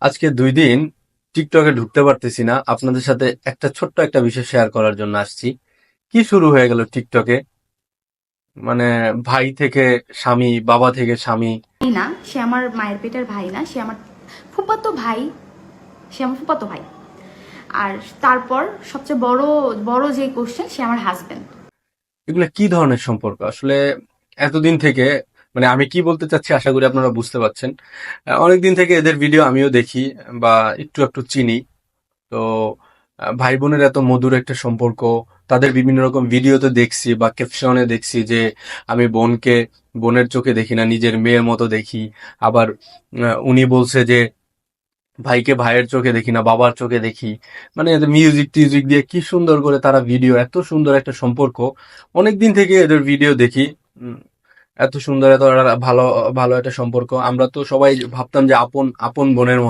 আজকে 2 দিন টিকটকে ঢুকতে পারতেছি না। আপনাদের সাথে একটা ছোট্ট একটা বিষয় শেয়ার করার জন্য আসছি। কি শুরু হয়ে গেল টিকটকে? মানে ভাই থেকে স্বামী, বাবা থেকে স্বামী। ভাই না, সে আমার মায়ের পেটের ভাই না, সে আমার ফুফাতো ভাই। সে আমার ফুফাতো ভাই। আর তারপর সবচেয়ে বড় বড় যে কোশ্চেন, সে আমার হাজবেন্ড। এগুলা কি ধরনের সম্পর্ক আসলে? এতদিন থেকে, মানে আমি কি বলতে চাচ্ছি আশা করি আপনারা বুঝতে পারছেন। অনেকদিন থেকে এদের ভিডিও আমিও দেখি বা একটু একটু চিনি। তো ভাই বোনের এত মধুর একটা সম্পর্ক, তাদের বিভিন্ন রকম ভিডিওতে দেখছি বা ক্যাপশনে দেখছি যে আমি বোনকে বোনের চোখে দেখি না, নিজের মেয়ের মতো দেখি। আবার উনি বলছে যে ভাইকে ভাইয়ের চোখে দেখি না, বাবার চোখে দেখি। মানে এদের মিউজিক টিউজিক দিয়ে কি সুন্দর করে তারা ভিডিও, এত সুন্দর একটা সম্পর্ক। অনেকদিন থেকে এদের ভিডিও দেখি। উম, এত সুন্দর, এত ভালো ভালো একটা সম্পর্ক। আমরা তো সবাই ভাবতাম যে আপন আপন বোনের মতো।